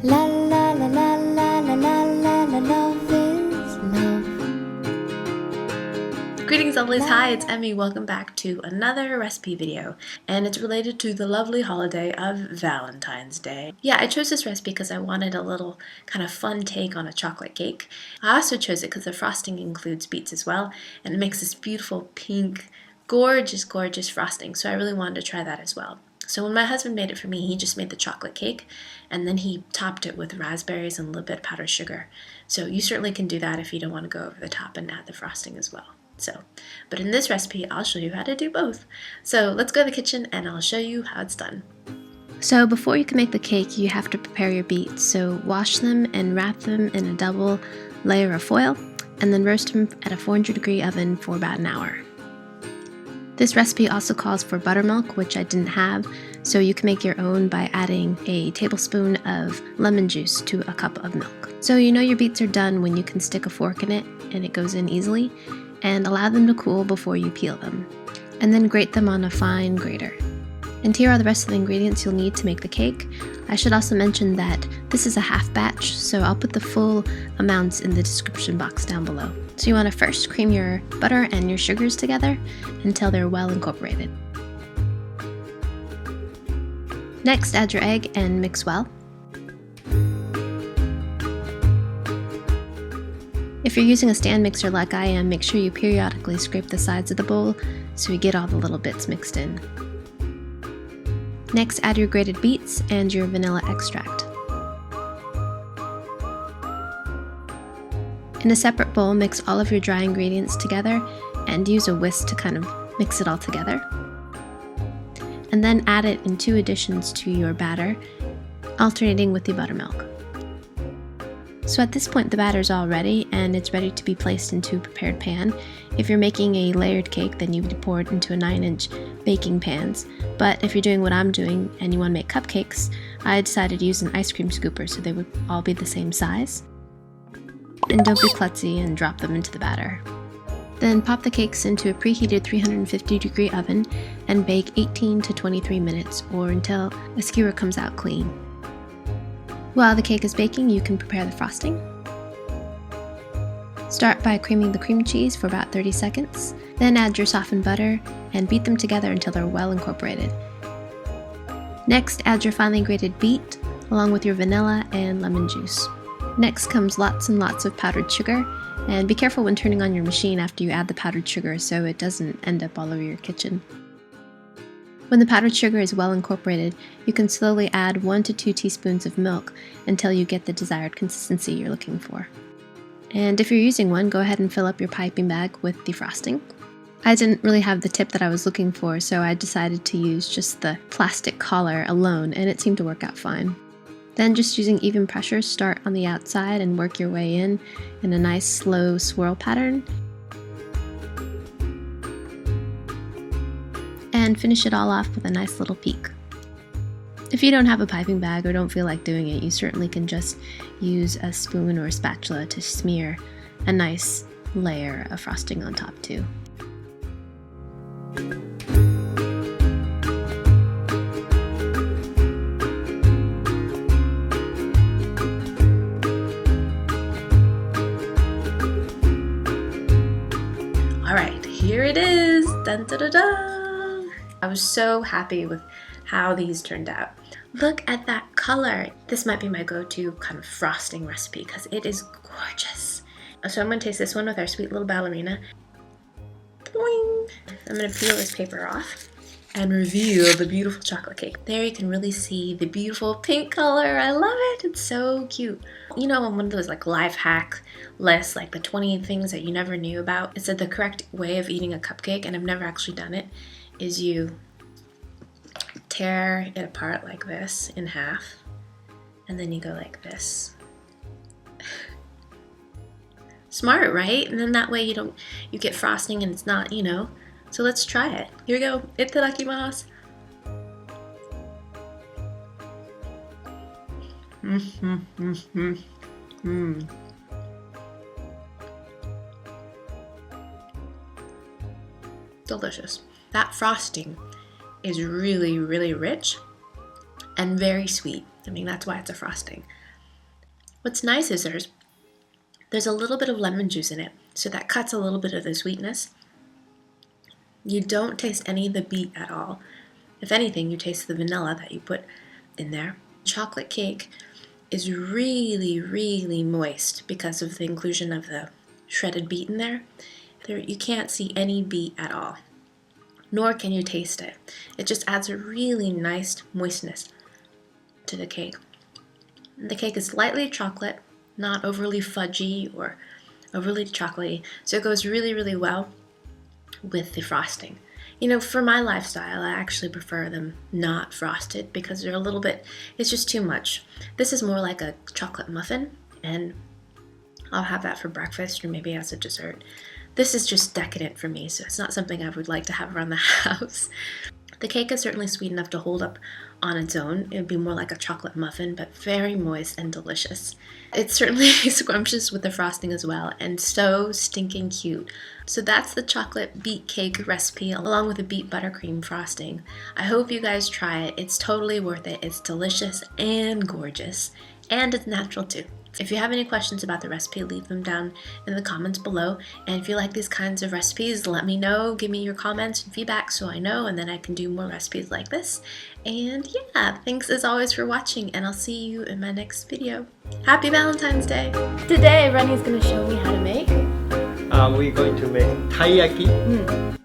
La la la la la la la la la, love is love. Greetings lovelies, hi, it's Emmy. Welcome back to another recipe video, and it's related to the lovely holiday of Valentine's Day. Yeah, I chose this recipe because I wanted a little kind of fun take on a chocolate cake. I also chose it because the frosting includes beets as well, and it makes this beautiful pink, gorgeous frosting, so I really wanted to try that as well. So when my husband made it for me, he just made the chocolate cake, and then he topped it with raspberries and a little bit of powdered sugar. So you certainly can do that if you don't want to go over the top and add the frosting as well. But in this recipe, I'll show you how to do both. So let's go to the kitchen and I'll show you how it's done. So before you can make the cake, you have to prepare your beets. So wash them and wrap them in a double layer of foil, and then roast them at a 400-degree oven for about an hour. This recipe also calls for buttermilk, which I didn't have, so you can make your own by adding a tablespoon of lemon juice to a cup of milk. So you know your beets are done when you can stick a fork in it and it goes in easily, and allow them to cool before you peel them. And then grate them on a fine grater. And here are the rest of the ingredients you'll need to make the cake. I should also mention that this is a half batch, so I'll put the full amounts in the description box down below. So you want to first cream your butter and your sugars together until they're well incorporated. Next, add your egg and mix well. If you're using a stand mixer like I am, make sure you periodically scrape the sides of the bowl so you get all the little bits mixed in. Next, add your grated beets and your vanilla extract. In a separate bowl, mix all of your dry ingredients together and use a whisk to kind of mix it all together. And then add it in 2 additions to your batter, alternating with the buttermilk. So at this point the batter's all ready and it's ready to be placed into a prepared pan. If you're making a layered cake, then you would pour it into a 9-inch baking pans. But if you're doing what I'm doing and you want to make cupcakes, I decided to use an ice cream scooper so they would all be the same size. And don't be klutzy and drop them into the batter. Then pop the cakes into a preheated 350-degree oven and bake 18 to 23 minutes or until a skewer comes out clean. While the cake is baking, you can prepare the frosting. Start by creaming the cream cheese for about 30 seconds, then add your softened butter and beat them together until they're well incorporated. Next, add your finely grated beet along with your vanilla and lemon juice. Next comes lots and lots of powdered sugar, and be careful when turning on your machine after you add the powdered sugar so it doesn't end up all over your kitchen. When the powdered sugar is well incorporated, you can slowly add 1 to 2 teaspoons of milk until you get the desired consistency you're looking for. And if you're using one, go ahead and fill up your piping bag with the frosting. I didn't really have the tip that I was looking for, so I decided to use just the plastic collar alone, and it seemed to work out fine. Then just using even pressure, start on the outside and work your way in a nice slow swirl pattern. And finish it all off with a nice little peak. If you don't have a piping bag or don't feel like doing it, you certainly can just use a spoon or a spatula to smear a nice layer of frosting on top too. Alright, here it is! Dun, da, da, da. I was so happy with how these turned out. Look at that color! This might be my go-to kind of frosting recipe because it is gorgeous. So I'm going to taste this one with our sweet little ballerina. Boing! I'm going to peel this paper off and reveal the beautiful chocolate cake. There you can really see the beautiful pink color. I love it! It's so cute. You know, on one of those like life hack lists, like the 20 things that you never knew about, it said the correct way of eating a cupcake, and I've never actually done it, is you tear it apart like this in half, and then you go like this. Smart, right? And then that way you get frosting and it's not, you know. So let's try it. Here we go. Itadakimasu. Delicious. That frosting is really, really rich and very sweet. I mean, that's why it's a frosting. What's nice is there's a little bit of lemon juice in it, so that cuts a little bit of the sweetness. You don't taste any of the beet at all. If anything, you taste the vanilla that you put in there. Chocolate cake is really, really moist because of the inclusion of the shredded beet in there. You can't see any beet at all, nor can you taste it. It just adds a really nice moistness to the cake. The cake is lightly chocolate, not overly fudgy or overly chocolatey, so it goes really, really well with the frosting. You know, for my lifestyle, I actually prefer them not frosted because they're a little bit, it's just too much. This is more like a chocolate muffin, and I'll have that for breakfast or maybe as a dessert. This is just decadent for me, so it's not something I would like to have around the house. The cake is certainly sweet enough to hold up on its own. It would be more like a chocolate muffin, but very moist and delicious. It's certainly scrumptious with the frosting as well, and so stinking cute. So that's the chocolate beet cake recipe along with the beet buttercream frosting. I hope you guys try it. It's totally worth it. It's delicious and gorgeous, and it's natural too. If you have any questions about the recipe, leave them down in the comments below. And if you like these kinds of recipes, let me know. Give me your comments and feedback so I know, and then I can do more recipes like this. And yeah, thanks as always for watching, and I'll see you in my next video. Happy Valentine's Day! Today, Rennie's going to show me how to make... We're going to make taiyaki.